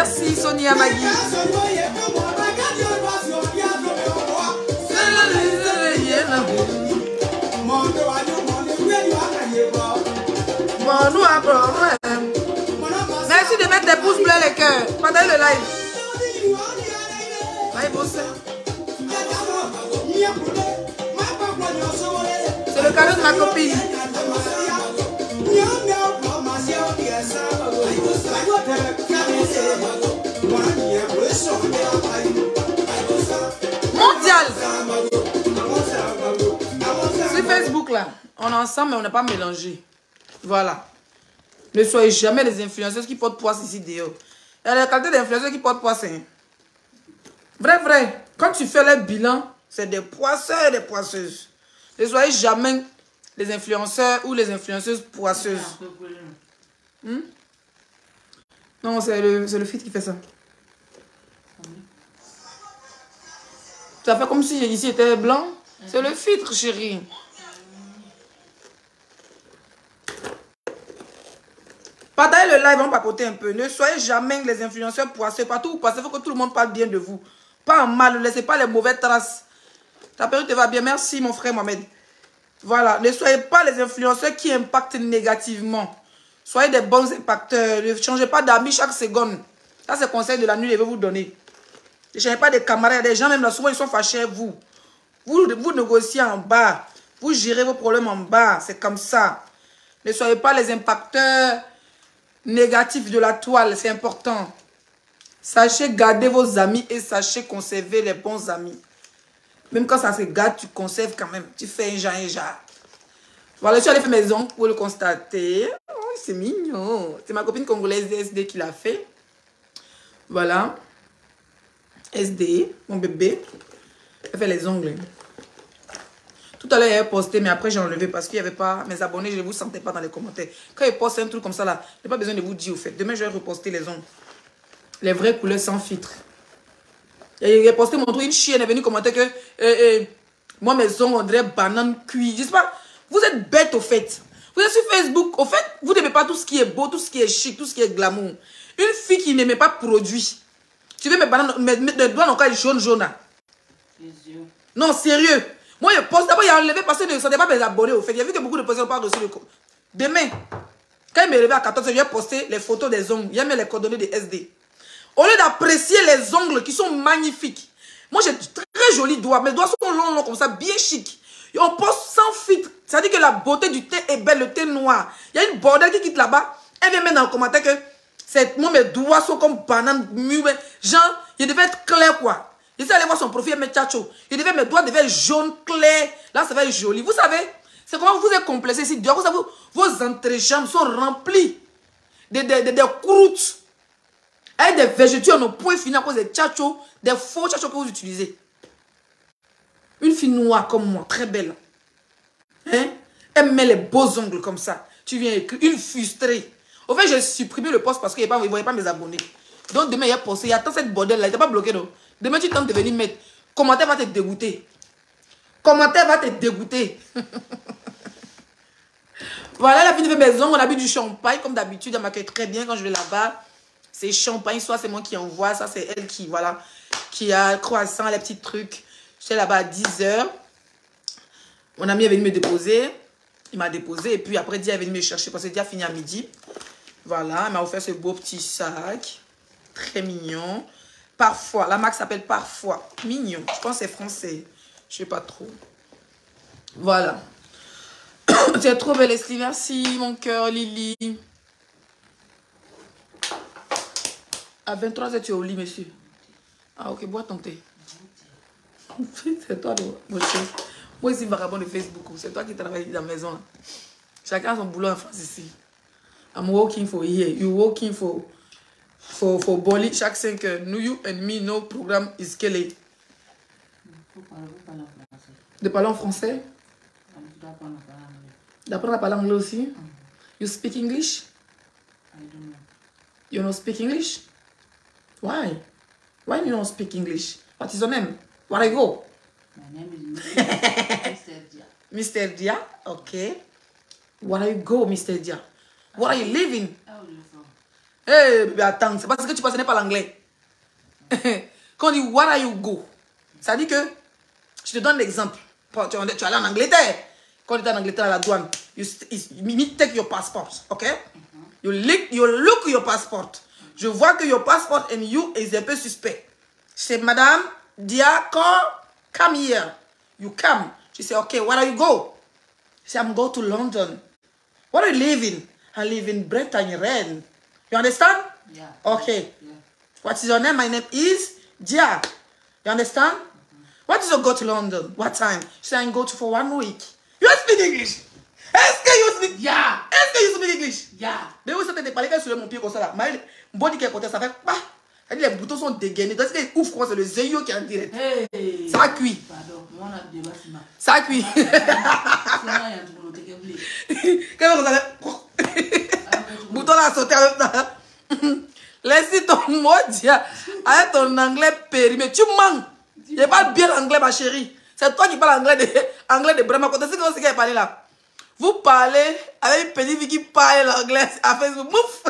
Merci Sonia Magui. Merci de mettre des pouces bleus les cœurs. Partagez le live. C'est le cadeau de ma copine. Mondial. Sur Facebook là, on est ensemble mais on n'a pas mélangé. Voilà. Ne soyez jamais les influenceuses qui portent poisse ici dehors. Il y a la qualité d'influenceurs qui portent poisse. Hein. Vrai. Quand tu fais le bilan, c'est des poisseurs et des poisseuses. Ne soyez jamais les influenceurs ou les influenceuses poisseuses. Non, c'est le filtre qui fait ça. Ça fait comme si ici était blanc. C'est le filtre, chérie. Partagez le live, on va papoter un peu. Ne soyez jamais les influenceurs poisseux. Partout où vous passez, il faut que tout le monde parle bien de vous. Pas en mal, ne laissez pas les mauvaises traces. Ta perruque te va bien. Merci, mon frère Mohamed. Voilà, ne soyez pas les influenceurs qui impactent négativement. Soyez des bons impacteurs. Ne changez pas d'amis chaque seconde. Ça, c'est le conseil de la nuit, je vais vous donner. Ne changez pas des camarades. Des gens, même là, souvent, ils sont fâchés avec vous. Vous négociez en bas. Vous gérez vos problèmes en bas. C'est comme ça. Ne soyez pas les impacteurs négatifs de la toile. C'est important. Sachez garder vos amis et sachez conserver les bons amis. Même quand ça se gâte, tu conserves quand même. Tu fais un genre. Voilà, je suis allée faire mes ongles pour le constater. Oh, c'est mignon. C'est ma copine congolaise SD qui l'a fait. Voilà. SD, mon bébé. Elle fait les ongles. Tout à l'heure, elle a posté, mais après, j'ai enlevé parce qu'il n'y avait pas mes abonnés. Je ne vous sentais pas dans les commentaires. Quand ils postent un truc comme ça, là, je n'ai pas besoin de vous dire au fait. Demain, je vais reposter les ongles. Les vraies couleurs sans filtre. Et il a posté mon truc, une chienne est venue commenter que moi, mes ongles, on dirait banane cuit. Je sais pas, vous êtes bête au fait. Vous êtes sur Facebook, au fait, vous n'aimez pas tout ce qui est beau, tout ce qui est chic, tout ce qui est glamour. Une fille qui n'aimait pas produit. Tu veux mes bananes, mes doigts encore jaune. Hein? Non, sérieux. Moi, je poste, d'abord, il a enlevé parce que je ne sentais pas mes abonnés au fait. Il y a vu que beaucoup de personnes n'ont pas reçu le code. Demain, quand il m'est levé à 14h, je vais poster les photos des ongles. Il y a mis les coordonnées des SD. Au lieu d'apprécier les ongles qui sont magnifiques. Moi, j'ai très jolis doigts. Mes doigts sont longs comme ça, bien chic. Et on poste sans filtre. Ça dit que la beauté du thé est belle, le thé noir. Il y a une bordelle qui quitte là-bas. Elle vient mettre dans le commentaire que moi, mes doigts sont comme banane mûre. Genre, il devait être clair, quoi. Je suis allé voir son profil, mais tchacho. Mes doigts devaient être jaune, clair. Là, ça va être joli. Vous savez, c'est comment vous êtes complexé ici. Vos entrejambes sont remplies de croûtes. Avec des végétaux, on ne peut finir à cause des tchachos, des faux tchachos que vous utilisez. Une fille noire comme moi, très belle. Hein? Elle met les beaux ongles comme ça. Tu viens écrire une frustrée. Au fait, j'ai supprimé le post parce qu'il ne voyait pas mes abonnés. Donc demain, il y a posté. Il y a tant cette bordel là. Il n'était pas bloqué, non? Demain, tu tentes de venir mettre. Commentaire va te dégoûter. Commentaire va te dégoûter. Voilà, la fille de mes ongles. On a bu du champagne, comme d'habitude. Elle m'accueille très bien quand je vais là-bas. C'est champagne, soit c'est moi qui envoie, ça c'est elle qui, voilà, qui a croissant, les petits trucs. J'étais là-bas à 10h. Mon ami est venu me déposer. Il m'a déposé et puis après, Dia est venu me chercher parce que Dia a fini à midi. Voilà, elle m'a offert ce beau petit sac. Très mignon. Parfois, la marque s'appelle Parfois. Mignon, je pense que c'est français. Je sais pas trop. Voilà. Tu es trop belle, Leslie. Merci, mon cœur, Lily. À 23h, tu es au lit, monsieur. Ah, ok, bois ton thé. C'est toi, mon chéri. Moi, ici, vagabond de Facebook. C'est toi qui travailles dans la maison. Là. Chacun a son boulot en France ici. I'm working for here. You working for Boli. Chaque 5 heures. Nous, you and me, no programme is kelly. De parler en français? D'apprendre à parler anglais aussi? You speak English? I don't know. You don't speak English? Why? Why you don't speak English? What is your name? Where I go? My name is Mr. Dia. Mr. Dia? Okay. Where you go, Mr. Dia? Where are you living? How are you from? Hé, bébé, attends, c'est parce que tu penses, ce n'est pas l'anglais. Quand on dit, where are you go? Ça dit que, je te donne l'exemple. Tu es allé en Angleterre. Quand tu es en Angleterre à la douane, you take your passport, ok? You look your passport. Je vois que your passport and you is un peu suspect. C'est Madame Dia, come here. You come. She said, okay, where are you go? She said, I'm going to London. Where are you living? I live in Bretagne. You understand? Yeah. Okay. Yeah. What is your name? My name is Dia. You understand? What is your go to London? What time? She said, I go to for 1 week. You speak English? Est-ce que you speak? Yeah. Est-ce que you speak English? Yeah. Mais oui, ça te parlé qu'elle sur mon pied comme ça là. Mais bon dit qu'elle côté ça fait pas. Elle dit les boutons sont dégainés. Donc c'est ouf quoi, c'est le zéyo qui est en direct. Hey. Ça cuit. Pardon, moi on a débat sur ma. Ça cuit. Sinon, il y a un truc qui est oublié. Qu'est-ce que ça fait? Bouton là sauté en même temps. Laisse ton mot dire avec ton anglais périmé. Tu manques. Je parle bien l'anglais, ma chérie. C'est toi qui parles anglais de Brema. C'est ce qu'elle parle là. Vous parlez avec une petite fille qui parle l'anglais à Facebook. Mouf.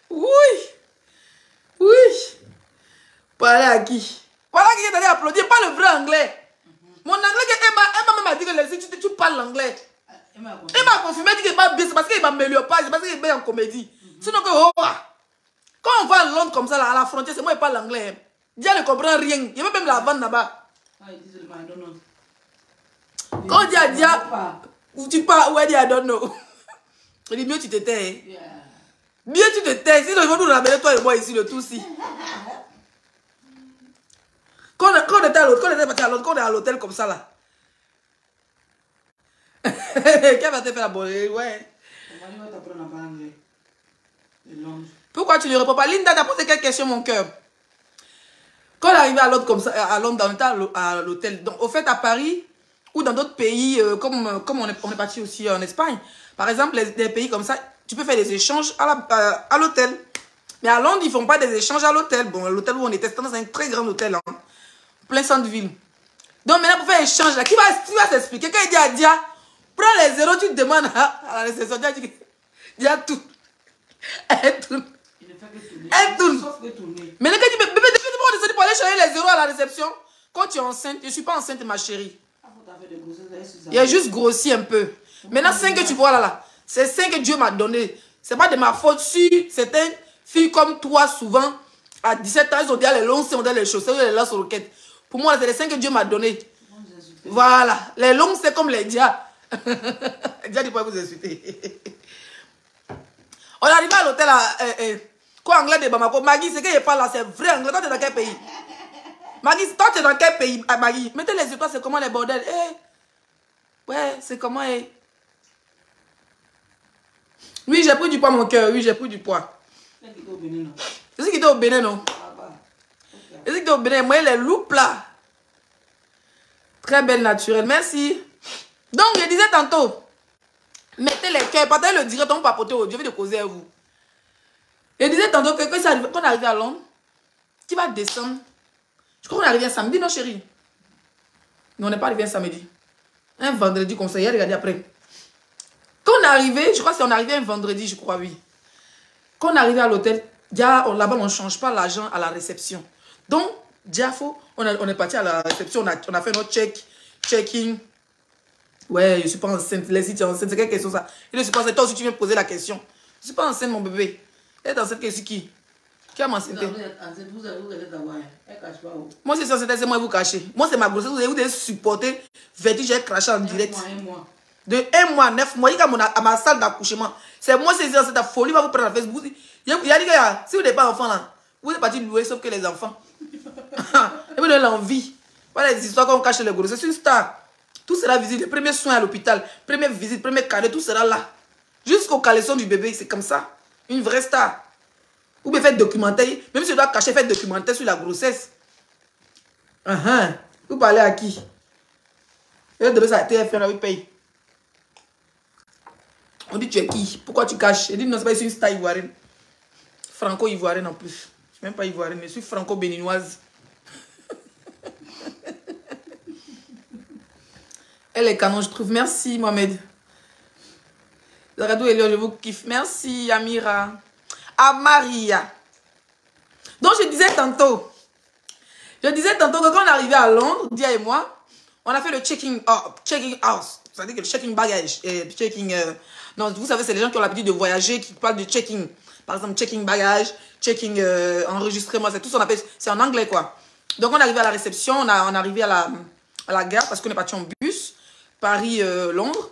Oui. Oui. Parler à qui? Voilà qui est allé applaudir. Pas le vrai anglais. Mon anglais, elle m'a même dit que tu parles l'anglais. Elle m'a confirmé qu'il va bien. C'est parce qu'il ne m'améliore pas. C'est parce qu'il est bien en comédie. Sinon que, oh, quand on va à Londres comme ça, là, à la frontière, c'est moi qui parle l'anglais. Dia ne comprend rien. Il veut même la vendre là-bas. Quand on dit à Dia, où tu parles, où elle dit I don't know. Je dis, mieux tu te tais. Yeah. Mieux tu te tais. Sinon, ils vont nous ramener toi et moi ici, le tout ici. Quand on était à l'hôtel, quand on est à l'hôtel comme ça là. Qu'est-ce va te faire la bonne? Ouais. Pourquoi tu ne réponds pas? Linda, t'as posé quelle question, mon cœur? Quand on est arrivé à Londres comme ça, à Londres, on était à l'hôtel. Donc, au fait, à Paris ou dans d'autres pays, comme on est parti aussi en Espagne, par exemple, des pays comme ça, tu peux faire des échanges à l'hôtel. Mais à Londres, ils ne font pas des échanges à l'hôtel. Bon, l'hôtel où on était, c'était dans un très grand hôtel, hein, plein centre-ville. Donc, maintenant, pour faire échange, là, qui va s'expliquer? Quand il dit à Dia, prends les zéros, tu te demandes à la réception, Dia tout. Elle tourne. Elle tourne. Mais le gars dit, bébé, depuis que tu pour aller chercher les zéros à la réception, quand tu es enceinte, je ne suis pas enceinte, ma chérie. Il a juste grossi un peu. Maintenant, 5 que tu vois là, c'est 5 que Dieu m'a donné. Ce n'est pas de ma faute si certaines filles comme toi, souvent, à 17 ans, ils ont déjà les longs, on a les chaussettes, les lance roquettes. Pour moi, c'est les 5 que Dieu m'a donné. Voilà. Les longs, c'est comme les dia. Dia dit pas vous insulter. On est arrivé à l'hôtel à quoi anglais de Bamako. Maggie, c'est qu'il parle là, c'est vrai anglais. Toi, tu es dans quel pays? Maggie, toi, tu es dans quel pays? Maggie, mettez les étoiles, c'est comment les bordels? Ouais, c'est comment? Oui, j'ai pris du poids, mon cœur. Oui, j'ai pris du poids. C'est ce qui était au Bénin, non? C'est ce qui était au Bénin. Moi, les loupes là. Très belle naturelle. Merci. Donc, je disais tantôt, mettez les cœurs. Partagez le direct, on papoter au Dieu. Je vais te causer à vous. Je disais tantôt que quand on arrive à Londres, tu vas descendre. Je crois qu'on est arrivé un samedi, non, chérie? Non, on n'est pas arrivé un samedi. Un vendredi comme ça, il y a regardé après. Quand on est arrivé, je crois qu'on est arrivé un vendredi, je crois, oui. Quand on est arrivé à l'hôtel, là-bas, on ne change pas l'argent à la réception. Donc, on est parti à la réception, on a fait notre check-in. Ouais, je ne suis pas enceinte. Les tu es enceinte, c'est quelle question ça? Je ne suis pas enceinte. Toi aussi, tu viens me poser la question. Je ne suis pas enceinte, mon bébé. Elle est enceinte, c'est qui? Qui a m'enceinté? Moi, c'est enceinte, c'est moi vous cachez. Moi, c'est ma grossesse. Vous devez supporter vertige, j'ai craché en direct. De 1 mois, 9 mois, il y a à ma salle d'accouchement. C'est moi, c'est enceinte, ta folie va vous prendre la Facebook. Il y a dit que si vous n'êtes pas enfant là, vous êtes parti louer sauf que les enfants. Et vous donnez l'envie. Voilà les histoires qu'on cache les grossesses. C'est une star. Tout sera visible. Les premiers soins à l'hôpital, première visite, premier cadeau, tout sera là. Jusqu'au caleçon du bébé, c'est comme ça. Une vraie star. Ou bien faites documentaire. Même si je dois cacher, faites documentaire sur la grossesse. Vous parlez à qui? Et de ça, TF1, oui, paye. On dit tu es qui? Pourquoi tu caches? Je dis non, c'est pas une star ivoirienne. Franco-ivoirienne en plus. Je ne suis même pas ivoirienne, je suis franco-béninoise. Elle est canon, je trouve. Merci, Mohamed. Zagadou et Léo, je vous kiffe. Merci, Amira. À Maria. Donc, je disais tantôt que quand on est arrivé à Londres, Dia et moi, on a fait le checking house. C'est-à-dire que le checking bagage. Non, vous savez, c'est les gens qui ont l'habitude de voyager, qui parlent de checking. Par exemple, checking bagage, checking enregistrement, c'est tout ce qu'on appelle, c'est en anglais quoi. Donc on est arrivé à la réception, on est arrivé à la gare parce qu'on est parti en bus, Paris-Londres.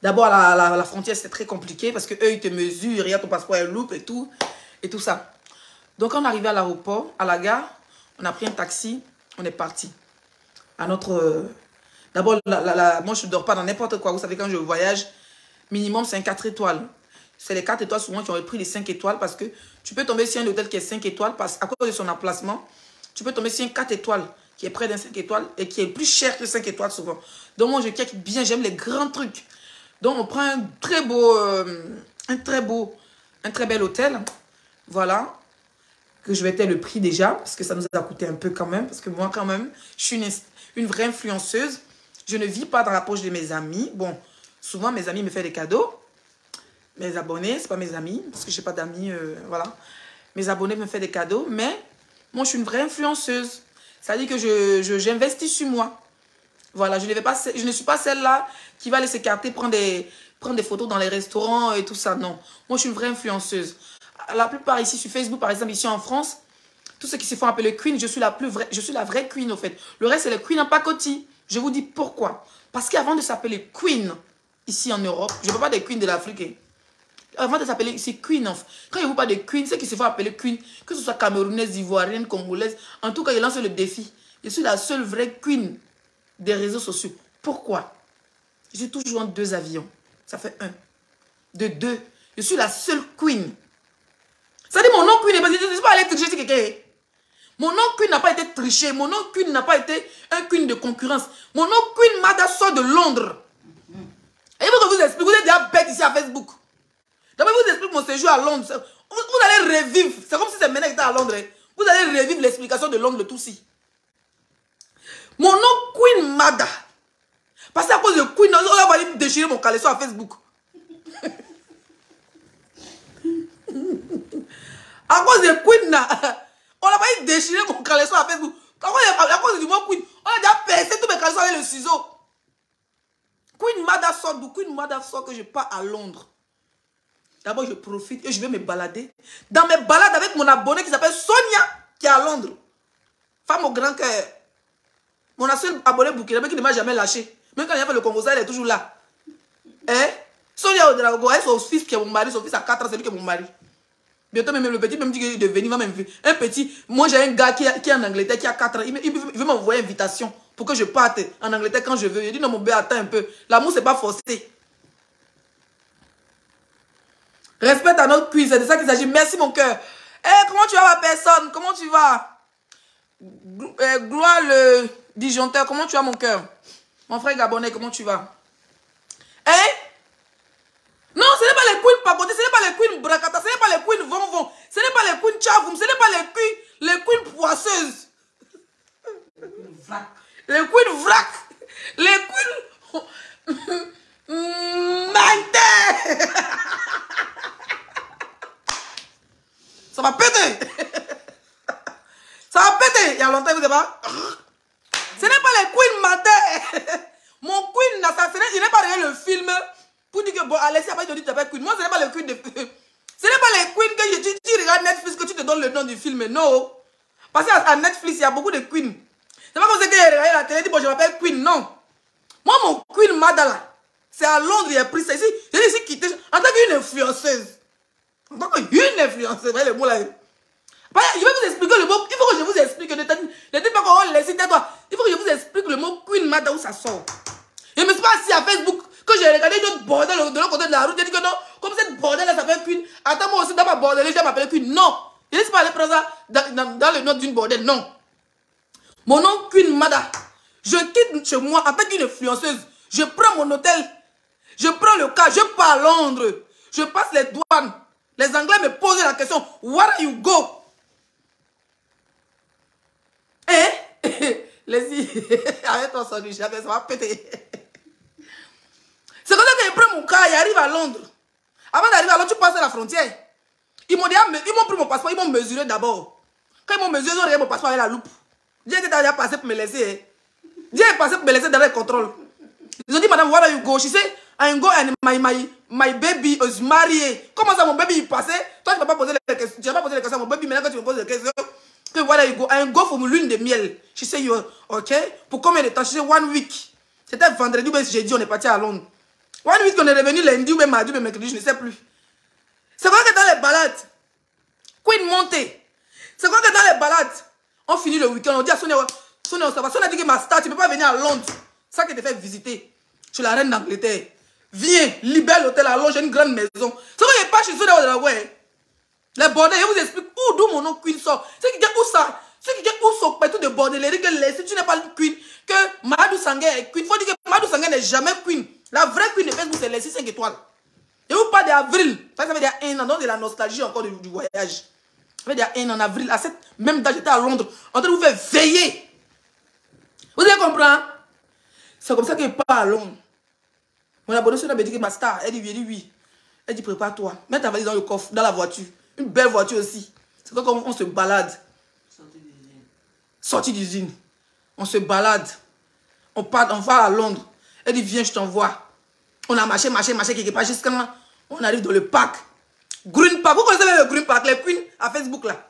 D'abord à la frontière c'était très compliqué parce que eux ils te mesurent, il y a ton passeport est loupe et tout ça. Donc quand on est arrivé à l'aéroport, à la gare, on a pris un taxi, on est parti. À notre... D'abord, moi je ne dors pas dans n'importe quoi, vous savez quand je voyage, minimum c'est un 4 étoiles. C'est les 4 étoiles souvent qui ont pris les 5 étoiles parce que tu peux tomber sur un hôtel qui est 5 étoiles parce à cause de son emplacement. Tu peux tomber sur un 4 étoiles qui est près d'un 5 étoiles et qui est plus cher que 5 étoiles souvent. Donc moi je check bien, j'aime les grands trucs. Donc on prend un très bel hôtel. Voilà. Que je mettais le prix déjà parce que ça nous a coûté un peu quand même. Parce que moi quand même, je suis une vraie influenceuse. Je ne vis pas dans la poche de mes amis. Bon, souvent mes amis me font des cadeaux. Mes abonnés, c'est pas mes amis, parce que je n'ai pas d'amis, voilà. Mes abonnés me font des cadeaux, mais moi, je suis une vraie influenceuse. Ça veut dire que j'investis sur moi. Voilà, je ne suis pas celle-là qui va aller s'écarter, prendre des photos dans les restaurants et tout ça, non. Moi, je suis une vraie influenceuse. La plupart ici, sur Facebook, par exemple, ici en France, tous ceux qui se font appeler queen, je suis la vraie queen, au fait. Le reste, c'est les queens en pacotille. Je vous dis pourquoi. Parce qu'avant de s'appeler queen, ici en Europe, je ne parle pas des queens de l'Afrique, avant de s'appeler, c'est queen. Quand je vous parle de queen, ceux qui se font appeler queen, que ce soit camerounaise, ivoirienne, congolaise, en tout cas, ils lancent le défi. Je suis la seule vraie queen des réseaux sociaux. Pourquoi? Je suis toujours en 2 avions. Ça fait 1. De 2. Je suis la seule queen. Ça dit mon nom queen, parce que je ne suis pas allé tricher sur quelqu'un. Mon nom queen n'a pas été triché. Mon nom queen n'a pas été un queen de concurrence. Mon nom queen Mada sort de Londres. Et il faut que je vous explique. Vous êtes déjà bête ici à Facebook. D'abord, je vous explique mon séjour à Londres. Vous allez revivre. C'est comme si c'est maintenant que j'étais à Londres. Vous allez revivre l'explication de Londres, de tout ci. Mon nom, Queen Mada. Parce qu'à cause de Queen, on va aller déchirer mon caleçon à Facebook. À cause de Queen, on a failli déchirer mon caleçon à Facebook. À cause du mot Queen, on a déjà percé tous mes caleçons avec le ciseau. Queen Mada sort d'où? Queen Mada sort que je pars à Londres. D'abord, je profite et je vais me balader. Dans mes balades avec mon abonné qui s'appelle Sonia, qui est à Londres. Femme au grand cœur. Mon seul abonné burkinabé qui ne m'a jamais lâché. Même quand il y avait le Congo, elle est toujours là. Hein? Sonia Odrago, elle, son fils qui est mon mari, son fils a 4 ans, c'est lui qui est mon mari. Bientôt, même le petit me dit qu'il est devenu, il va m'inviter. Un petit, moi j'ai un gars qui est en Angleterre, qui a 4 ans, il veut m'envoyer une invitation pour que je parte en Angleterre quand je veux. Il dit non, mon bébé, attends un peu. L'amour, c'est pas forcé. Respecte à notre cuisse, c'est de ça qu'il s'agit. Merci mon cœur. Comment tu vas ma personne? Comment tu vas? Gloire le disjoncteur, comment tu vas mon cœur? Mon frère Gabonais, comment tu vas? Non, ce n'est pas les queens pagotés, ce n'est pas les queens bracata, ce n'est pas les queens vonvon, ce n'est pas les queens chavoum, ce n'est pas les queens poisseuses. Les queens vrac. Les queens... Mante. Ça va péter. Ça va péter. Il y a longtemps, vous savez pas. Ce n'est pas les queens matin. Mon queen, il n'est pas regardé le film pour dire que bon, Alexis a pas dit que tu t'appelles queen. Moi, ce n'est pas le queen de... Ce n'est pas les queens que tu regardes Netflix que tu te donnes le nom du film. Non. Parce qu'à Netflix, il y a beaucoup de queens. C'est pas comme ça que j'ai regardé la télé et dit bon, je m'appelle queen. Non. Moi, mon queen Madala, c'est à Londres, il a pris ça ici. J'ai ici quitté en tant qu'une influenceuse. En tant qu'une influenceuse. Vous voyez le mot là. Je vais vous expliquer le mot. Il faut que je vous explique. Ne dites pas qu'on laisse toi. Il faut que je vous explique le mot queen Mada où ça sort. Je ne me suis pas assis à Facebook. Quand j'ai regardé une autre bordel de l'autre côté de la route, j'ai dit que non, comme cette bordel là s'appelle queen. Attends, moi aussi dans ma bordel, je vais m'appeler queen. Non. Je ne laisse pas aller prendre ça dans le nom d'une bordel. Non. Mon nom Queen Mada. Je quitte chez moi en tant qu'une influenceuse. Je prends mon hôtel. Je prends le cas. Je pars à Londres. Je passe les douanes. Les Anglais me posent la question. Where you go? Les-y. Arrête-toi, ça va péter. C'est comme ça que je prends mon car, il arrive à Londres. Avant d'arriver à Londres, tu passes à la frontière. Ils m'ont pris mon passeport, ils m'ont mesuré d'abord. Quand ils m'ont mesuré, ils ont regardé mon passeport avec la loupe. Dieu était déjà passé pour me laisser. Dieu est passé pour me laisser dans le contrôle. Ils ont dit, madame, where are you go? She said, I go and my baby is married. Comment ça, mon baby est passé? Toi, tu ne vas pas poser les questions. Tu vas pas poser les questions à mon baby. Maintenant, quand tu me poses les questions, que voilà, you go. I go for lune de miel. She said, you OK? Pour combien de temps? She said, 1 week. C'était vendredi ou bien jeudi, on est parti à Londres. 1 week, on est revenu lundi ou bien mardi ou bien mercredi, je ne sais plus. C'est quoi que dans les balades, Queen montée. C'est quoi que dans les balades, on finit le week-end, on dit à Sonia, Sonia, on a dit que ma star, tu ne peux pas venir à Londres. C'est ça qui te fait visiter. Je suis la reine d'Angleterre. Viens, libère l'hôtel à Londres, j'ai une grande maison. C'est quoi que je pas chez Sonia de la ouais. Les bordels, je vous explique d'où mon nom Queen sort. C'est qui dit où ça? C'est qui dit où sont tout de bordellerie que si tu n'es pas une Queen, que Madou Sanguin est Queen. Il faut dire que Madou Sanguin n'est jamais Queen. La vraie Queen de Facebook, c'est les 5 étoiles. Je vous parle d'avril. Ça veut dire 1 an, donc de la nostalgie encore du voyage. Ça veut dire 1 an en avril. À cette même date, j'étais à Londres. En train de vous faire veiller. Vous allez comprendre? C'est comme ça que je pars à Londres. Mon abonné me dit que ma star, elle dit oui. Elle dit prépare-toi. Mets ta valise dans le coffre, dans la voiture. Une belle voiture aussi. C'est comme on se balade. Sortie d'usine. On se balade. On va à Londres. Elle dit viens, je t'envoie. On a marché quelque part jusqu'à là. On arrive dans le parc. Green Park. Vous connaissez le Green Park, les Queens à Facebook là.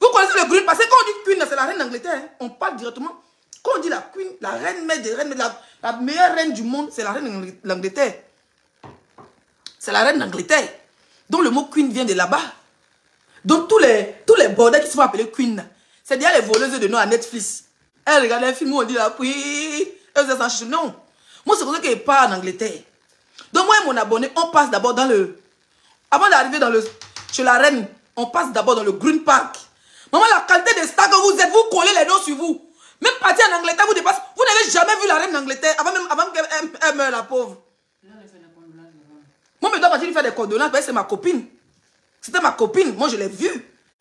Vous connaissez le Green Park. C'est quand on dit Queen, c'est la reine d'Angleterre. Hein. On parle directement. Quand on dit la Queen, la reine mère des reines, la meilleure reine du monde, c'est la reine d'Angleterre. C'est la reine d'Angleterre. Donc le mot Queen vient de là-bas. Donc tous les bordels qui se font appeler Queen, c'est déjà les voleuses de noms à Netflix. Elles regardent un film où on dit là, oui, elles s'en non. Moi, c'est comme ça que je pars en Angleterre. Donc moi et mon abonné, on passe d'abord dans le... Avant d'arriver chez la reine, on passe d'abord dans le Green Park. Maman, la qualité des stars que vous êtes, vous collez les noms sur vous. Même parti en Angleterre, vous dépassez. Vous n'avez jamais vu la reine d'Angleterre avant qu'elle meure, la pauvre. Moi, je dois partir lui faire des condoléances parce que c'est ma copine. C'était ma copine. Moi, je l'ai vue.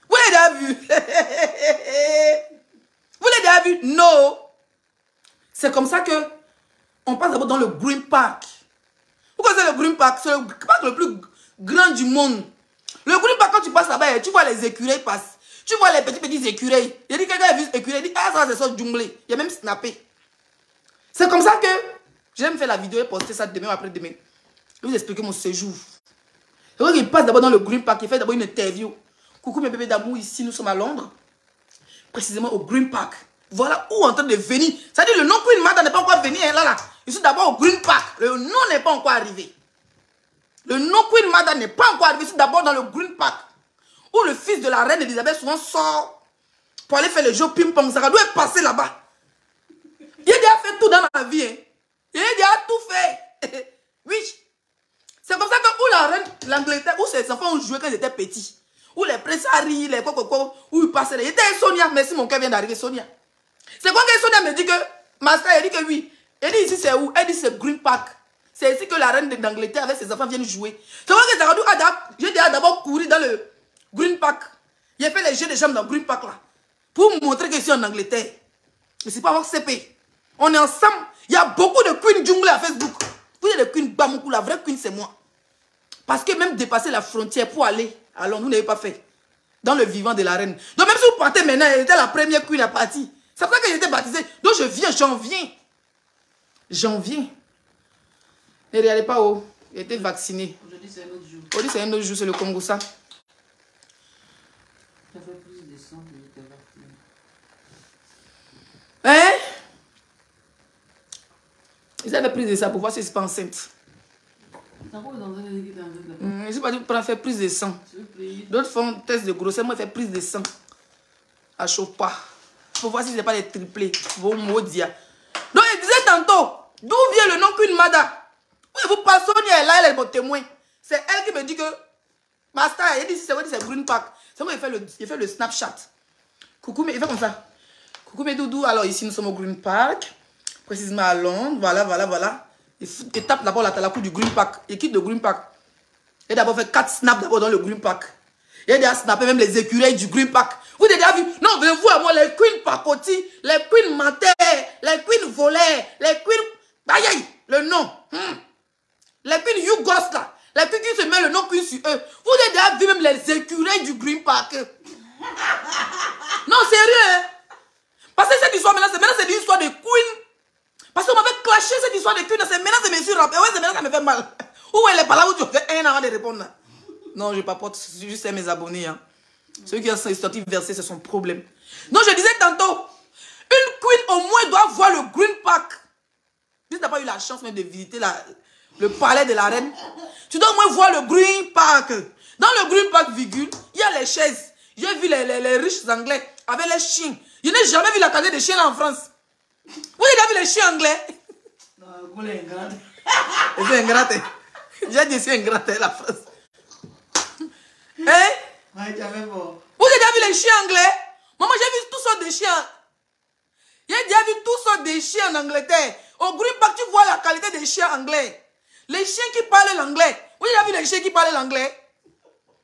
Vous l'avez déjà vue? Vous l'avez déjà vue? Non. C'est comme ça que on passe d'abord dans le Green Park. Vous connaissez le Green Park? C'est le parc le plus grand du monde. Le Green Park, quand tu passes là-bas, tu vois les écureuils passer. Tu vois les petits écureuils. Il a dit quelqu'un a vu écureuil. Il dit ah, ça c'est ça junglé. Il a même snappé. C'est comme ça que j'aime faire la vidéo et poster ça demain ou après-demain. Je vais vous expliquer mon séjour. Il passe d'abord dans le Green Park. Il fait d'abord une interview. Coucou mes bébés d'amour, ici nous sommes à Londres. Précisément au Green Park. Voilà où en train de venir. Ça dit le nom Queen Mada n'est pas encore venu. Hein, là. Ils sont d'abord au Green Park. Le nom n'est pas encore arrivé. Le nom Queen Mada n'est pas encore arrivé. Ils sont d'abord dans le Green Park. Où le fils de la reine Elisabeth souvent sort pour aller faire le jeu ping-pong. Ça doit être passé là-bas. Il a déjà fait tout dans ma vie. Hein. Il a déjà tout fait. Oui. C'est comme ça que où la reine, l'Angleterre, où ses enfants ont joué quand ils étaient petits. Où les princes Harry, les quoi, où ils passaient. Il était Sonia. Merci, mon cœur vient d'arriver, Sonia. C'est quoi que Sonia me dit que, Master, elle dit que oui. Elle dit ici c'est où? Elle dit c'est Green Park. C'est ici que la reine d'Angleterre avec ses enfants viennent jouer. C'est vrai que j'ai d'abord couru dans le Green Park. J'ai fait les jeux de jambes dans le Green Park là. Pour montrer que je suis en Angleterre. Mais c'est pas avoir CP. On est ensemble. Il y a beaucoup de queens jungle à Facebook. Vous êtes des queens Bamoukou. La vraie queen c'est moi. Parce que même dépasser la frontière pour aller à Londres, vous n'avez pas fait. Dans le vivant de la reine. Donc même si vous partez maintenant, elle était la première queen à partir. C'est pour ça que j'étais baptisée. Donc j'en viens. J'en viens. Ne regardez pas où. J'ai été vacciné. Aujourd'hui, c'est un autre jour. Aujourd'hui, c'est un autre jour, c'est le Congo, ça. Ça fait plus de sang que j'étais vacciné. Hein? Ils avaient pris de ça pour voir si je suis pas enceinte. Je suis pas dit pour faire prise de sang. D'autres font test de grossesse, moi je fais prise de sang. À chauffe pas. Pour voir si ce n'est pas les triplés. Vos maudits. Donc il disait tantôt, d'où vient le nom Queen Mada? Oui, vous passez, Sonia est là, elle est mon témoin. C'est elle qui me dit que Master, elle dit si c'est vrai, c'est Green Park. C'est moi il fait le Snapchat. Coucou, mais il fait comme ça. Coucou mes doudous, alors ici nous sommes au Green Park. Précisément à Londres, voilà. Il tape d'abord la coupe du Green Park. Il quitte le Green Park. Il a d'abord fait 4 snaps d'abord dans le Green Park. Il a déjà snappé même les écureuils du Green Park. Vous avez déjà vu? Non, venez-vous à moi, les queens pacotis, les queens menteurs, les queens voleurs, les queens... Aïe, aïe, le nom. Les queens Yougos là. Les queens qui se mettent le nom queen sur eux. Vous avez déjà vu même les écureuils du Green Park. Non, sérieux, hein? Parce que cette histoire, maintenant c'est une histoire de queen. Parce qu'on m'avait clashé cette histoire de queen. C'est maintenant, c'est mes sûrs. Ouais, c'est maintenant, ça me fait mal. Où elle est pas là où tu fais un an avant de répondre là. Non, je papote. Je juste mes abonnés. Hein. Ceux qui ont sorti versé, c'est son problème. Donc, je disais tantôt, une queen au moins doit voir le Green Park. Si tu n'as pas eu la chance même de visiter le palais de la reine, tu dois au moins voir le Green Park. Dans le Green Park, virgule, il y a les chaises. J'ai vu les riches anglais avec les chiens. Je n'ai jamais vu la qualité des chiens là en France. Vous avez vu les chiens anglais? Non, vous les ingrate. C'est ingrate. J'ai dit c'est ingrate la France. Hein? Ouais, tu avais bon. Vous avez déjà vu les chiens anglais? Maman, j'ai vu toutes sortes de chiens. J'ai déjà vu toutes sortes de chiens en Angleterre. Au Green Park, tu vois la qualité des chiens anglais. Les chiens qui parlent l'anglais. Vous avez déjà vu les chiens qui parlent l'anglais?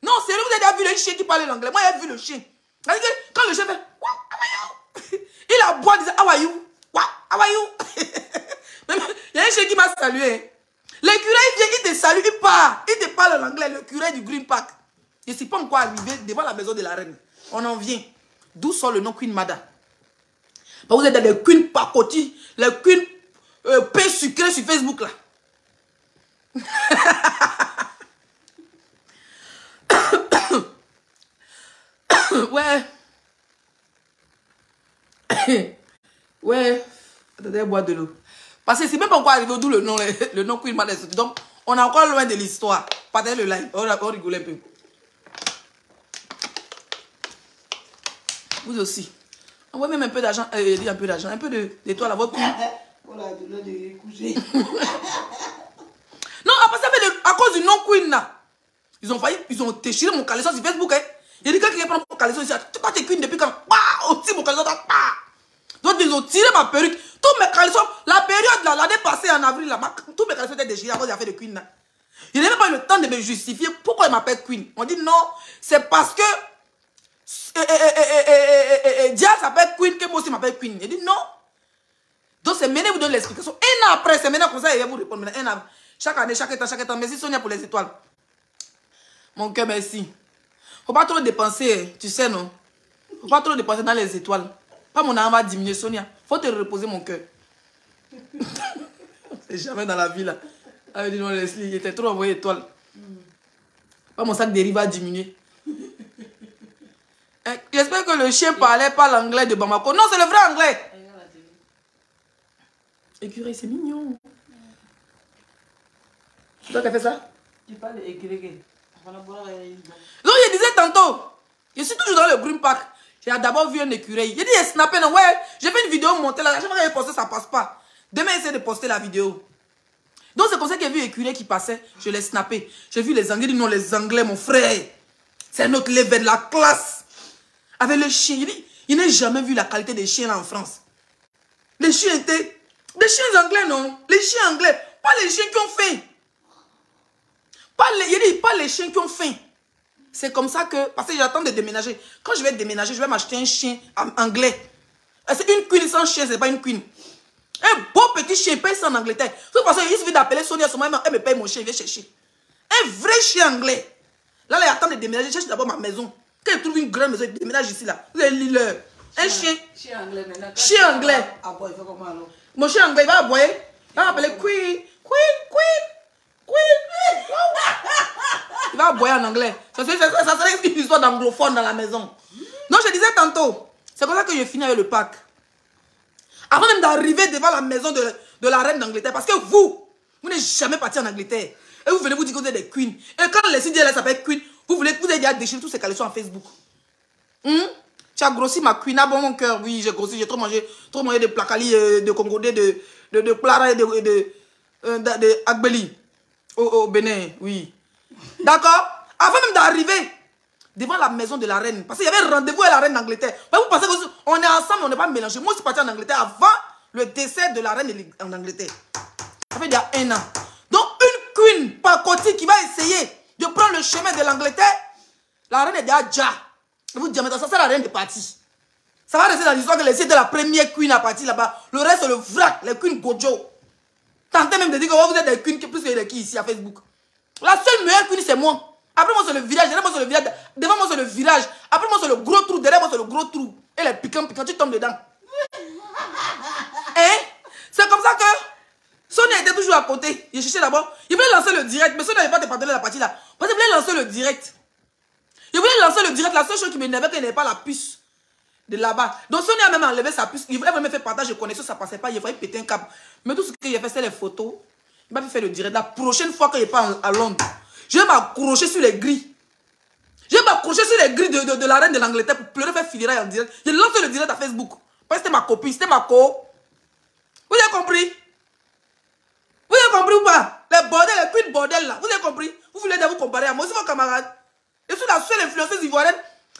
Non, sérieux, vous avez déjà vu les chiens qui parlent l'anglais? Moi, j'ai vu le chien. C'est-à-dire que quand le chien fait « Wow, how are you? » Il aboie, il dit « How are you? Wow, how are you? » Il y a un chien qui m'a salué. L'écureuil vient, il te salue, il part. Il te parle l'anglais, l'écureuil du Green Park. Je ne suis pas encore arrivé devant la maison de la reine. On en vient. D'où sort le nom Queen Mada? Vous êtes dans les Queen Pacoti, les Queen pain sucré sur Facebook là. Ouais. Ouais. Attendez, boire de l'eau. Parce que c'est même pas encore arrivé d'où le nom Queen Mada est sorti. Donc, on est encore loin de l'histoire. Partagez le live. On rigole un peu. Vous aussi. Envoyez même un peu d'argent. Un peu d'étoiles à votre queen. Pour la douleur de coucher. Non, à cause du nom Queen là. Ils ont déchiré mon caleçon sur Facebook. Hein. Il y a quelqu'un qui prend mon caleçon ici. Tu crois que tu es Queen depuis quand? On tire mon caleçon. Donc ils ont tiré ma perruque. Tous mes caleçons, la période là, l'année passée en avril là, tous mes caleçons étaient déchirés à cause de l'affaire de Queen là. Il n'a même pas eu le temps de me justifier pourquoi il m'appelle Queen. On dit non, c'est parce que Dia s'appelle Queen, que moi aussi m'appelle Queen. Il dit non. Donc c'est maintenant vous donne l'explication. Un an après, c'est maintenant comme ça, il va vous répondre. Un an. Chaque année, chaque temps. Merci Sonia pour les étoiles. Mon cœur, merci. Faut pas trop dépenser, tu sais, non? Faut pas trop dépenser dans les étoiles. Pas mon âme va diminuer, Sonia. Faut te reposer, mon cœur. C'est jamais dans la vie, là. Ah, dis non, Leslie, il était trop envoyé étoiles. Pas mon sac de riz va diminuer. J'espère que le chien parlait pas l'anglais de Bamako. Non, c'est le vrai anglais. Écureuil, c'est mignon. C'est toi qui as fait ça? Tu parles d'écureuil. Donc, je disais tantôt, je suis toujours dans le Green Park. J'ai d'abord vu un écureuil. J'ai dit, il snappé, non, ouais, j'ai fait une vidéo montée là. Chaque fois que j'ai posté, ça passe pas. Demain, j'essaie de poster la vidéo. Donc, c'est comme ça que j'ai vu l'écureuil qui passait. Je l'ai snappé. J'ai vu les Anglais. Dit, non, les Anglais, mon frère. C'est notre level de la classe. Avec le chien. Il dit, il n'a jamais vu la qualité des chiens là en France. Les chiens étaient. Des chiens anglais, non? Les chiens anglais. Pas les chiens qui ont faim. Il dit, pas les chiens qui ont faim. C'est comme ça que... Parce que j'attends de déménager. Quand je vais déménager, je vais m'acheter un chien anglais. C'est une queen sans chien, c'est pas une queen. Un beau petit chien, paye ça en Angleterre. Parce qu'il suffit d'appeler Sonia, elle me paye mon chien, il vient chercher. Un vrai chien anglais. Là, il attend de déménager, je cherche d'abord ma maison. Quand il trouve une grande maison, il déménage ici, là. Vous avez l'heure. Un chien. Chien anglais, maintenant. Chien anglais. Ah bon, il fait comment alors? Mon chien anglais, il va aboyer. Il va appeler Queen. Il va aboyer en anglais. Ça serait une histoire d'anglophone dans la maison. Donc, je disais tantôt, c'est comme ça que je finis avec le pack. Avant même d'arriver devant la maison de la reine d'Angleterre, parce que vous n'êtes jamais parti en Angleterre. Et vous venez vous dire que vous êtes des queens. Et quand les CDL s'appelle Queen, vous avez déjà déchiré tous ces caleçons en Facebook. Tu as grossi ma queen. Ah bon, mon cœur, oui, j'ai grossi. J'ai trop mangé de placali, de congodé, de plara et de agbeli. Au Bénin, oui. D'accord? Avant même d'arriver devant la maison de la reine, parce qu'il y avait rendez-vous à la reine d'Angleterre. Vous pensez qu'on est ensemble, on n'est pas mélangés. Moi, je suis parti en Angleterre avant le décès de la reine en Angleterre. Ça fait déjà 1 an. Donc, une queen pacotille qui va essayer de prendre le chemin de l'Angleterre, la reine est déjà. Et vous dites, mais ça, c'est la reine de partie. Ça va rester dans l'histoire que c'était la première queen à partir là-bas. Le reste, c'est le vrac, les queens Gojo. Tentez même de dire que oh, vous êtes des queens plus que les qui ici à Facebook. La seule meilleure queen, c'est moi. Après moi, c'est le village. Derrière moi, c'est le village. Devant moi, c'est le village. Après moi, c'est le gros trou. Derrière moi, c'est le gros trou. Et les piquants, tu tombes dedans. Hein? C'est comme ça que Sonia était toujours à côté. Il cherchait d'abord. Il voulait lancer le direct. Mais Sonia n'avait pas de partenaire la partie là. Parce qu'il voulait lancer le direct. Il voulait lancer le direct. La seule chose qui m'énervait, qu'il n'avait pas la puce de là-bas. Donc Sonia a même enlevé sa puce. Il voulait même faire partage de connexion. Ça ne passait pas. Il fallait péter un câble. Mais tout ce qu'il a fait, c'est les photos. Il m'a fait le direct. La prochaine fois qu'il n'est pas à Londres, je vais m'accrocher sur les grilles. Je vais m'accrocher sur les grilles de la reine de l'Angleterre pour pleurer, faire filer en direct. Je lance le direct à Facebook. Parce que c'était ma copine, c'était ma co. Vous avez compris? Vous avez compris ou pas? Les bordels, les queens bordels là. Vous avez compris? Vous voulez vous comparer à moi, c'est vos camarades. Je suis la seule influenceuse ivoirienne,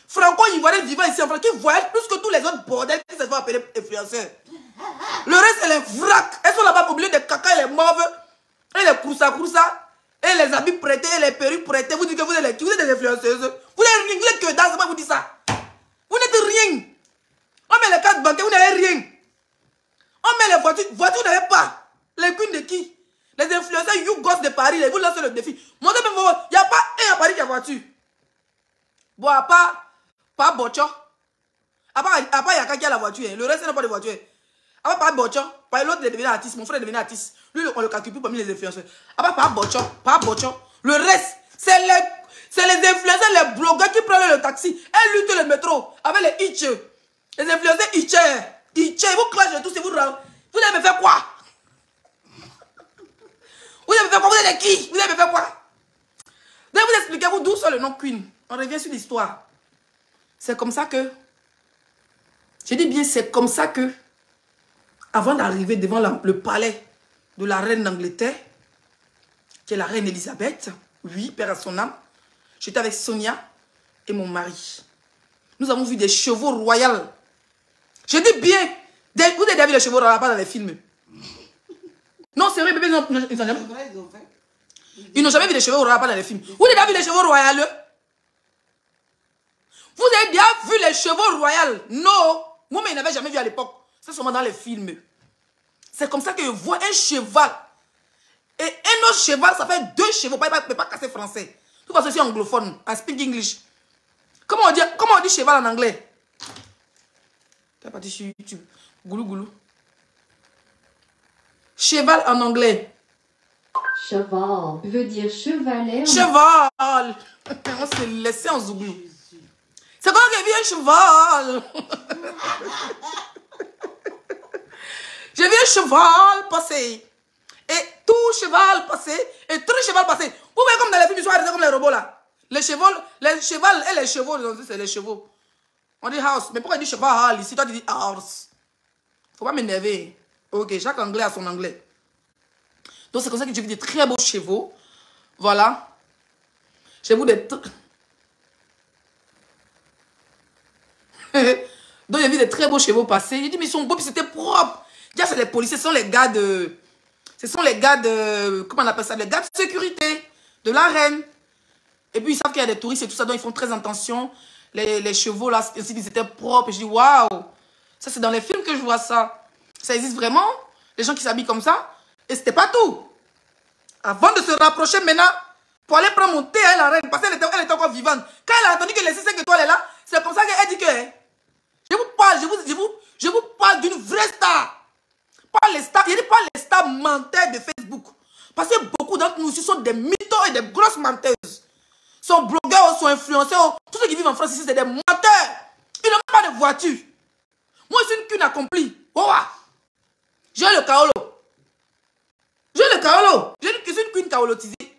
franco-ivoirienne vivant ici en France, qui voyage plus que tous les autres bordels qui se font appeler influenceurs. Le reste, c'est les vracs. Elles sont là-bas au milieu des caca et les mauves, et les kroussa, et les habits prêtés, et les perruques prêtées. Vous dites que vous êtes des influenceuses. Vous n'êtes rien, vous n'êtes que dalle, c'est pas vous dire ça. Vous n'êtes rien. On met les cartes bancaires, vous n'avez rien. On met les voitures, vous n'avez pas. Les queens de qui? Les influenceurs YouGos de Paris, vous lancez le défi. Moi, il n'y a pas un à Paris qui a voiture. Bon, à part Bocho. À part Yaka qui a la voiture. Le reste, n'a pas de voiture. À part Bocho, l'autre est devenu artiste. Mon frère est devenu artiste. Lui, on le calcule plus parmi les influenceurs. À part Bocho, le reste, c'est les influenceurs, les blogueurs qui prennent le taxi et luttent le métro avec les hitch. Les influenceurs hitch. Vous clashez tous et vous avez fait quoi? Vous avez fait quoi? Vous êtes qui? Vous avez fait quoi? Je vais vous expliquer d'où sort le nom Queen. On revient sur l'histoire. C'est comme ça que... Je dis bien, c'est comme ça que... Avant d'arriver devant le palais de la reine d'Angleterre, qui est la reine Elisabeth, oui, père à son âme, j'étais avec Sonia et mon mari. Nous avons vu des chevaux royaux. Je dis bien, vous avez vu les chevaux royaux pas dans les films. Non, c'est vrai, bébé, non, ils n'ont jamais vu les chevaux royaux pas dans les films. Vous avez vu les chevaux royaux? Vous avez bien vu les chevaux royaux? Non. Moi, mais je n'avais jamais vu à l'époque. C'est seulement dans les films. C'est comme ça que je vois un cheval. Et un autre cheval, ça fait deux chevaux. Il ne peut pas casser français. De toute façon, c'est anglophone. I speak English. Comment on dit cheval en anglais? Tu es parti sur YouTube. Goulou, goulou. Cheval en anglais. Cheval veut dire chevalet. Cheval. On s'est laissé en zouglou. C'est quand j'ai vu un cheval. J'ai vu un cheval passer. Et tout cheval passer. Et tout cheval passer. Vous voyez comme dans les films, ils sont arrêtés comme les robots là. Les chevaux et les chevaux, c'est les chevaux. On dit house. Mais pourquoi on dit cheval ici? Toi tu dis horse. Faut pas m'énerver. Ok, chaque anglais a son anglais. Donc c'est comme ça que j'ai vu des très beaux chevaux. Voilà. J'ai vu des... Donc j'ai vu des très beaux chevaux passer. J'ai dit mais ils sont beaux puis c'était propre. Déjà c'est les policiers, ce sont les gars de... Ce sont les gars de... Comment on appelle ça? Les gars de sécurité de la reine. Et puis ils savent qu'il y a des touristes et tout ça, donc ils font très attention. Les chevaux là, ils étaient propres. Et je dis waouh. Ça c'est dans les films que je vois ça. Ça existe vraiment? Les gens qui s'habillent comme ça? Et c'était pas tout. Avant de se rapprocher maintenant, pour aller prendre mon thé à la reine, parce qu'elle était encore vivante. Quand elle a entendu que les 5 étoiles est là, c'est comme ça qu'elle dit que... Je vous parle d'une vraie star. Pas les stars, je dis pas les stars menteurs de Facebook. Parce que beaucoup d'entre nous ici sont des mythos et des grosses menteuses. Sont blogueurs, sont influenceurs. Tous ceux qui vivent en France ici, c'est des menteurs. Ils n'ont pas de voiture. Moi, je suis une queen accomplie. Oh, j'ai le kaolo. J'ai le kaolo. Je suis une queen kaolotisée.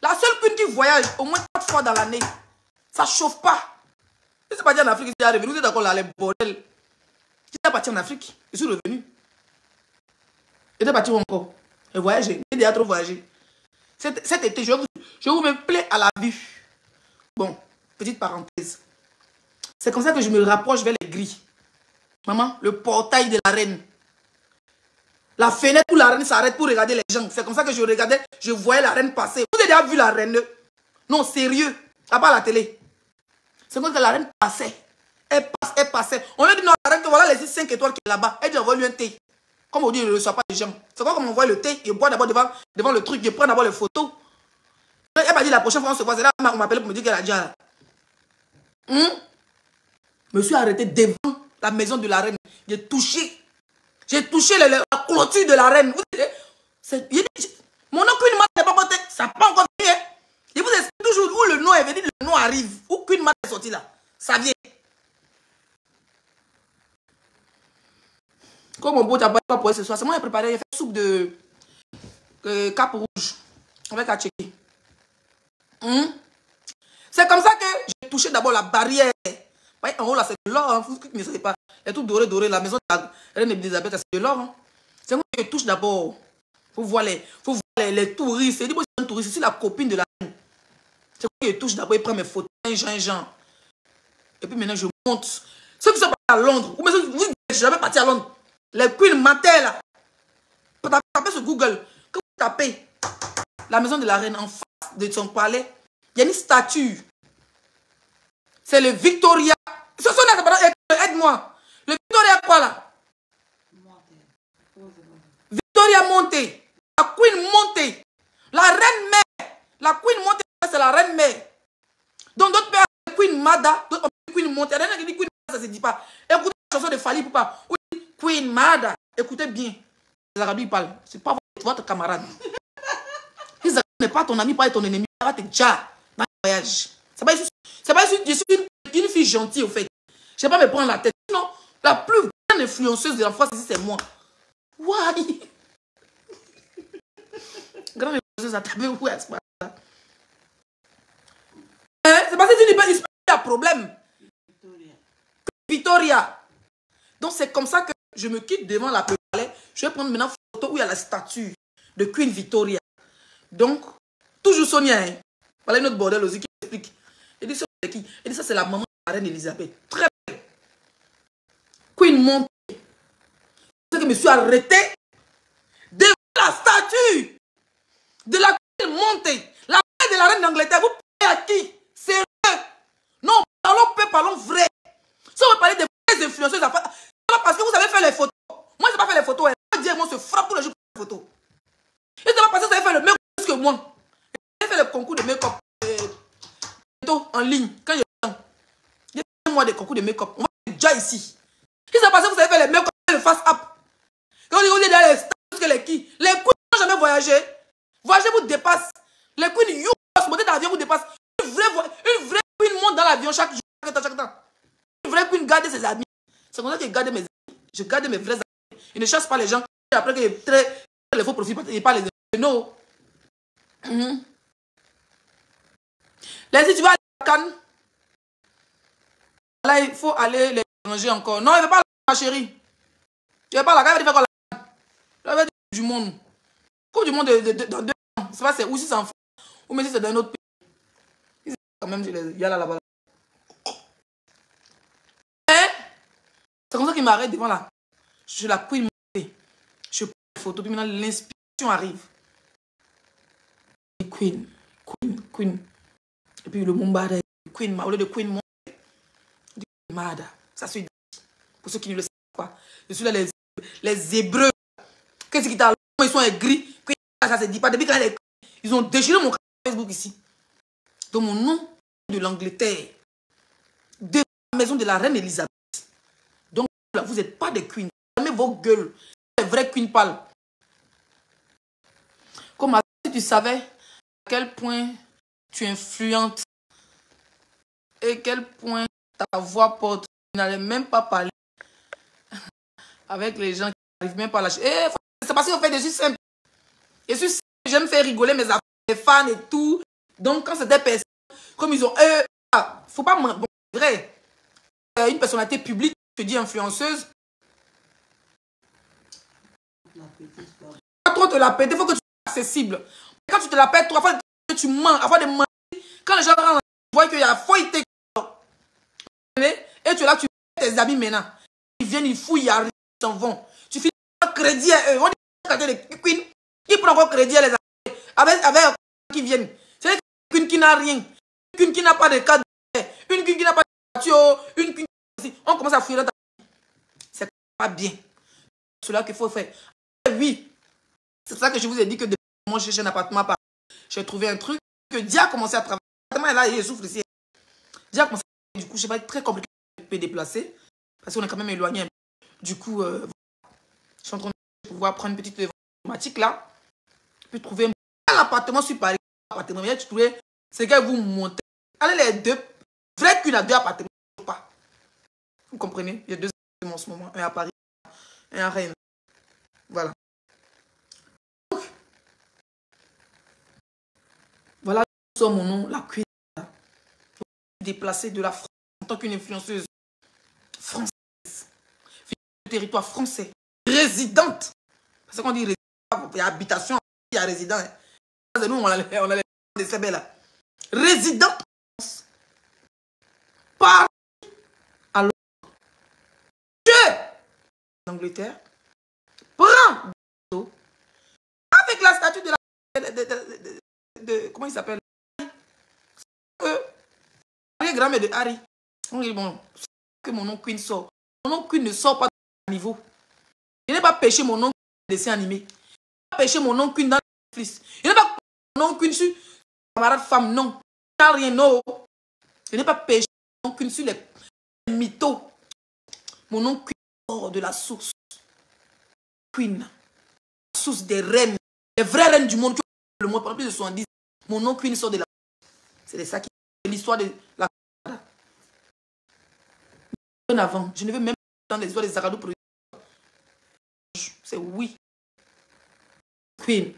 La seule queen qui voyage au moins 4 fois dans l'année. Ça ne chauffe pas. Je ne sais pas dire en Afrique, je suis revenu. Vous êtes d'accord là, les bordels. J'étais parti en Afrique. Je suis revenu. J'étais parti où encore? J'ai voyagé. J'ai déjà trop voyagé. Cet été, je vous me plais à la vue. Bon, petite parenthèse. C'est comme ça que je me rapproche vers les grilles. Maman, le portail de la reine. La fenêtre où la reine s'arrête pour regarder les gens. C'est comme ça que je regardais, je voyais la reine passer. Vous avez déjà vu la reine? Non, sérieux. À part la télé. C'est comme ça que la reine passait. Elle passait. On lui dit non, la reine, voilà les 5 étoiles qui est là-bas. Elle dit, envoie lui un thé. Comme on dit, il ne reçoit pas les gens. C'est quoi comme on voit le thé, il boit d'abord devant le truc, il prend d'abord les photos. Elle m'a dit la prochaine fois on se voit, c'est là on m'appelle pour me dire qu'elle a déjà. Je me suis arrêté devant la maison de la reine. J'ai touché la clôture de la reine. Mon nom Queen Mad n'est pas monté, ça n'a pas encore venu. Je vous explique toujours où le nom est venu, le nom arrive. Où Queen Mad est sorti là, ça vient. Comme mon beau tabac pour ce soir, c'est moi qui ai préparé, j'ai fait soupe de cap rouge avec à checker. C'est comme ça que j'ai touché d'abord la barrière. Ouais, en haut là, c'est de l'or. Hein. Vous ne savez pas. Les trucs dorés, la maison de la reine Elisabeth, c'est de l'or. Hein. C'est moi qui touche d'abord. Faut voir les touristes. C'est un touriste, c'est la copine de la reine. C'est moi qui touche d'abord, il prend mes photos, Jean. Et puis maintenant, je monte. Ceux qui sont partis à Londres, ou même vous n'êtes jamais parti à Londres. Les Queen Mater là. Vous tapez sur Google. Quand vous tapez la maison de la reine en face de son palais, il y a une statue. C'est le Victoria. Ce sont les... Aide-moi. Le Victoria quoi là? Victoria Monté. La Queen Monté. La reine mère. La Queen Monté, c'est la reine mère. Donc d'autres pères, Queen Mada, d'autres Queen Monté. La reine qui dit Queen Mada, ça ne se dit pas. Écoutez la chanson de Fali Poupa. Oui, Queen Mada. Écoutez bien. Les Arabes, ils parlent. Ce n'est pas votre camarade. Si ça n'est pas ton ami, pas ton ennemi, ça va te déjà dans le voyage. C'est pas je suis une fille gentille au fait. Je ne vais pas me prendre la tête. Non, la plus grande influenceuse de la France ici, c'est moi. Why? Grande influenceuse à taper où est-ce que c'est parce que tu dis pas, il y a problème. Victoria. Donc c'est comme ça que je me quitte devant la palais. Je vais prendre maintenant une photo où il y a la statue de Queen Victoria. Donc, toujours Sonia. Hein. Voilà une autre bordel aussi qui explique. Elle dit, c'est qui? Elle dit, ça c'est la maman de la reine Elisabeth. Très belle. Queen Monté. C'est que je me suis arrêté devant la statue de la Queen Monté. La mère de la reine d'Angleterre. Vous parlez à qui? C'est eux. Non, parlons vrai. Si on veut parler des vraies influenceuses, parce que vous savez faire les photos. Moi, je n'ai pas fait les photos. Moi, je frappe tous les jours pour les photos. Et c'est pas parce que vous avez fait le make-up plus que moi. J'ai fait le concours de make-up en ligne. Quand j'ai fait moi des concours de make-up. On va déjà ici. Et c'est parce que vous avez fait les make-up le face-up. Quand on dit dans les stars, que les qui? Les queens n'ont jamais voyagé. Voyager vous dépasse. Les queens, you, monter dans l'avion vous dépasse. Une vraie queen monte dans l'avion chaque jour, chaque temps. Une vraie queen garde ses amis. C'est comme ça que je garde mes amis. Je garde mes vrais amis. Je ne chasse pas les gens. Et après que les faux profils, et pas les non. Là, si tu vas aller à Cannes, là, il faut aller les ranger encore. Non, il ne veut pas la chérie. Tu ne veux pas la Cannes, il va faire quoi la Cannes? Il va du monde. Coupe du monde dans 2 ans. C'est pas où si c'est en France, ou même si c'est dans un autre pays. Quand même, il y a là-bas. C'est comme ça qu'il m'arrête devant la. Je la queen montée. Je prends les photos, puis maintenant l'inspiration arrive. Queen. Et puis le Mumbada, Queen, au lieu de Queen montée, Mada. Ça se dit. Pour ceux qui ne le savent pas. Je suis là, les Hébreux. Qu'est-ce qui t'a. Ils sont aigris. Ça se dit pas. Depuis quand ils ont déchiré mon Facebook ici. Donc mon nom de l'Angleterre. De la maison de la reine Elisabeth. Donc là, vous n'êtes pas des queens. Fermez vos gueules. Les vrais queens parlent. Comme si tu savais à quel point tu influentes et quel point ta voix porte. Tu n'allais même pas parler avec les gens qui n'arrivent même pas à lâcher. C'est parce qu'on fait des choses simples. Et si j'aime faire rigoler mes affaires, mes fans et tout. Donc quand c'est des personnes, comme ils ont... faut pas... Bon, c'est vrai. Une personnalité publique, je dis influenceuse. Pas trop te la péter, il faut que tu sois accessible. Quand tu te la pètes, 3 fois que tu mens, avant de mentir, quand les gens rentrent, ils voient qu'il y a foïté. Et tu es là, tu fais tes amis maintenant. Ils viennent, ils fouillent, ils s'en vont. Tu finis par crédit à eux. On dit que les queens, ils prennent encore crédit à les amis. Avec qui viennent. C'est une queen qui n'a rien. Une queen qui n'a pas de cadre. Une queen qui n'a pas de voiture. Une queen qui... On commence à fouiller dans ta vie. C'est pas bien. cela qu'il faut faire. Oui, c'est pour ça que je vous ai dit que depuis que moi, j'ai cherché un appartement à Paris, j'ai trouvé un truc que Dia a commencé à travailler. Là, il souffre ici. Dia a commencé à travailler. Du coup, je sais pas, très compliqué de me déplacer parce qu'on est quand même éloigné. Du coup, je suis en train de pouvoir prendre une petite automatique là, puis trouver un appartement sur Paris. Appartement, mais tu trouvais, c'est que vous montez. Allez, les deux, vrai qu'une à deux appartements, pas. Vous comprenez? Il y a deux appartements en ce moment, un à Paris, un à Rennes. Voilà. Voilà mon nom, la Queen. Déplacée de la France en tant qu'une influenceuse française. Du territoire français. Résidente. C'est qu'on dit résidente. Il y a habitation, il y a résident. Nous, on a les CB là. Résidente. Par alors l'Angleterre prend avec la statue de la comment il s'appelle, Harry, grand-mère de Harry. On dit bon, que mon nom Queen sort. Mon nom Queen ne sort pas de niveau. Je n'ai pas pêché mon nom de dessin animé. Je n'ai pas pêché mon nom Queen dans Netflix. Je n'ai pas mon nom Queen sur camarade femme, non. Je n'ai rien, non. Je n'ai pas pêché mon nom Queen sur les mythos. Mon nom Queen sort de la source. Queen. La source des reines. Les vraies reines du monde. Le monde pendant plus de 70. Mon nom Queen sort de la source. C'est de ça qui est l'histoire de la. Avant. Je ne veux même pas dans les histoires des Zagadou pour. C'est oui. Queen.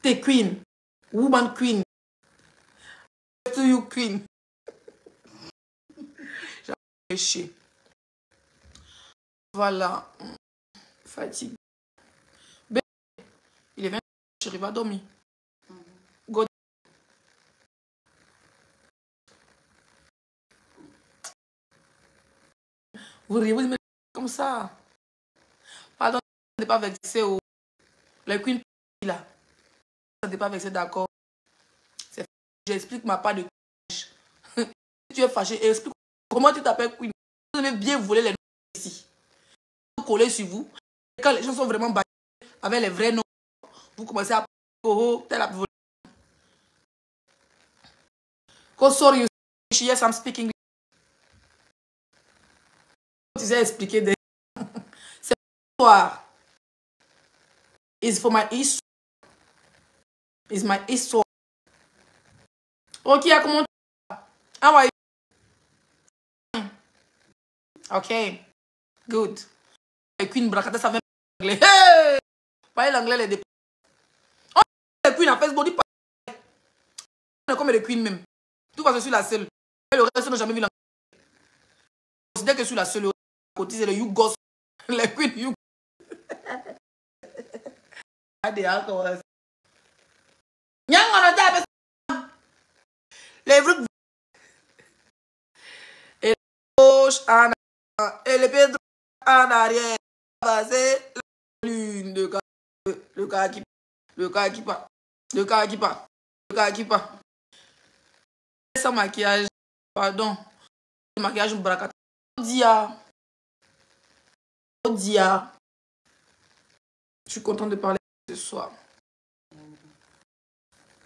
T'es Queen. Woman Queen. To you Queen. J'ai péché. Voilà. Fatigue. Il est 20. Chérie, va dormir. Go. Vous riez, vous dites comme ça. Pardon, ne pas vexer au. Le Queen là. Ne pas vexer, d'accord. J'explique ma part de courage. Si tu es fâché, explique comment tu t'appelles Queen. Vous aimez bien voler les noms ici. Vous collez sur vous. Et quand les gens sont vraiment bâtis avec les vrais noms, vous commencez à oh, telle voler. Oh, sorry, yes, I'm speaking. Tu sais expliquer des. C'est l'histoire. It's for my history. It's my history. Ok, comment tu vas? Ok, good. Les Queen Bracata, ça vient l'anglais. Hey! Parlez l'anglais, les dépenses. On les Queen à Facebook, dit pas. On est comme les Queen même. Tout va, je suis la seule. Et le reste, n'a jamais vu l'anglais. Je considère que je suis la seule. Côté, c'est le You Ghost. Les Queen, You. Les vrais. Et la gauche en arrière. Et le pied droit en arrière. C'est la lune de le cas qui part. Le cas qui part. Sans maquillage. Pardon. Le maquillage bracata. Dia. Je suis contente de parler ce soir.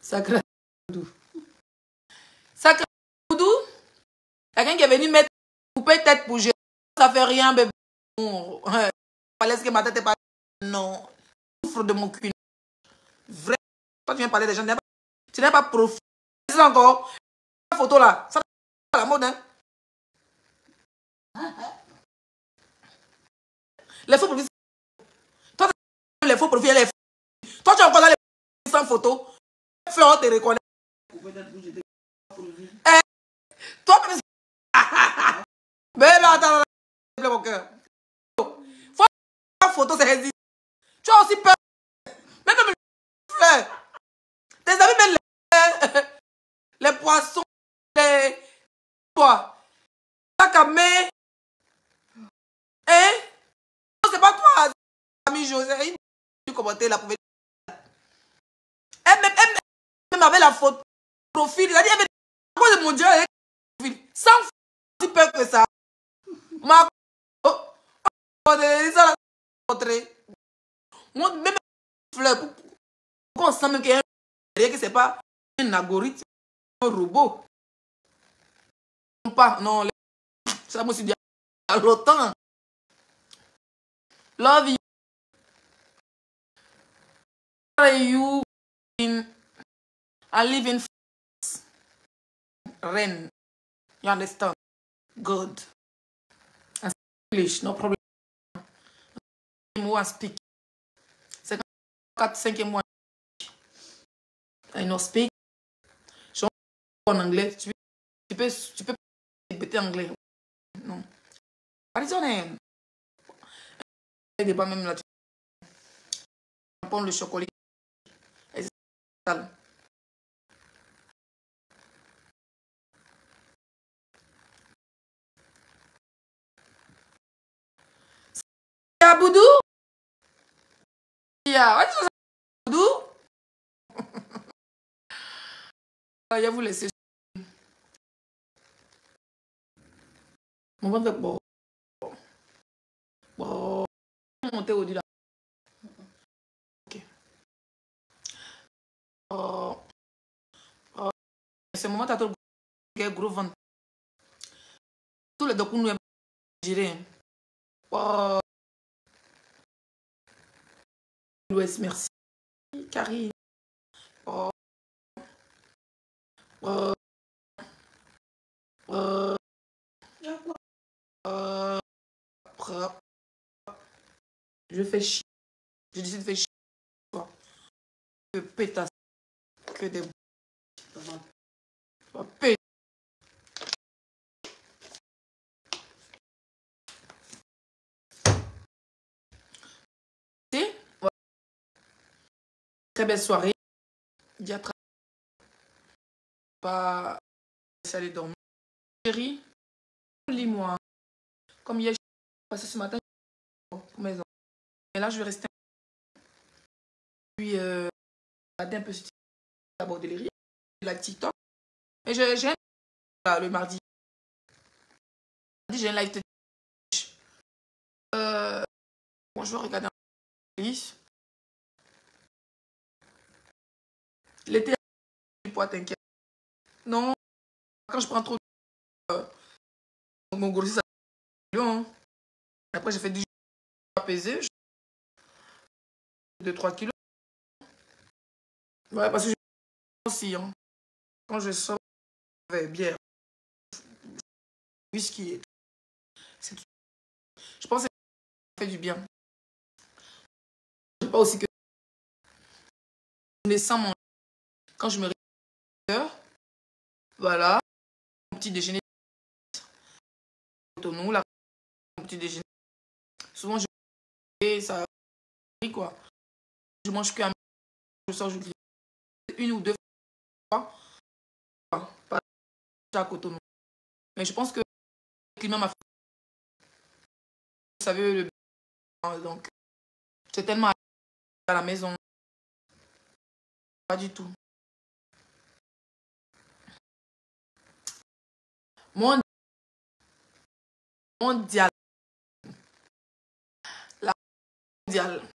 Sacré Doudou. Sacré Doudou. Quelqu'un qui est venu mettre couper tête pour gérer. Ça fait rien, bébé. Laisse que ma tête est pas. Non. Je souffre de mon cul. Vrai. Quand tu viens parler des gens, tu n'es pas profité. C'est encore. La photo là. Ça pas la mode, hein. Les faux profils. Toi, les faux profils, les faux. Toi, tu as encore dans les sans photo. Fais, on te reconnaît. Toi, mais attends, mon cœur. Faut la photo, c'est résistant. Tu as aussi peur. Même les fleurs. Tes amis, même les poissons, les. Toi. La camé. Hein? Non, c'est pas toi. Ami José. Tu commentais la pouvait. Elle avait la photo. Profil. Elle avait. À cause de mon Dieu, elle avait profil. Sans si peur que ça. Ma. Moi, même fleur, pourquoi on sent même qu'il y a un que c'est pas un algorithme, un robot. Pas, non, ça me suis dit à l'OTAN. Love you. Where are you in? I live in Rennes. You understand? Good. I speak English, no problem. Moi, I speak. C'est 4, 5 mois. I know speak. Je suis en anglais. Tu peux répéter anglais. Non. Arizona. Il n'est pas même là. On prend le chocolat. Et c'est sale. Boudou? Yeah, what is Boudou? Je vais vous laisser. Mon ventre est bon. Bon. Monter au-dessus là. Ok. Ce moment, tu as tout le gros ventre. Tous les deux coups, nous sommes gérés. L'Ouest, merci. Carrie. Je fais chier. Je décide de faire chier. Que pétasse. Que des... Pétasse. Voilà. Très belle soirée. Diatra. Pas aller dormir. Chérie, lis-moi. Comme hier, j'ai passé ce matin pour mes enfants. Et là, je vais rester. Puis, regarder un peu sur la bordellerie, la TikTok. Et j'ai le mardi. J'ai un live. Bon, je vais regarder un peu. L'été, tu pourras t'inquiéter. Non, quand je prends trop mon grossesse, ça. Après, j'ai fait 10 jours à peser. 2-3 kilos. Ouais, parce que je aussi. Hein. Quand je sors avec bière, whisky, c'est tout. Je pense que ça fait du bien. Je sais pas aussi que je descends mon... Quand je me réveille, voilà, mon petit déjeuner, nous, là, mon petit déjeuner. Souvent, je ça quoi. Je mange qu'un je sors, je une ou deux fois. Pas à Cotonou. Mais je pense que le climat m'a fait. Vous savez, donc, c'est tellement à la maison. Pas du tout. Mondial. La mondiale.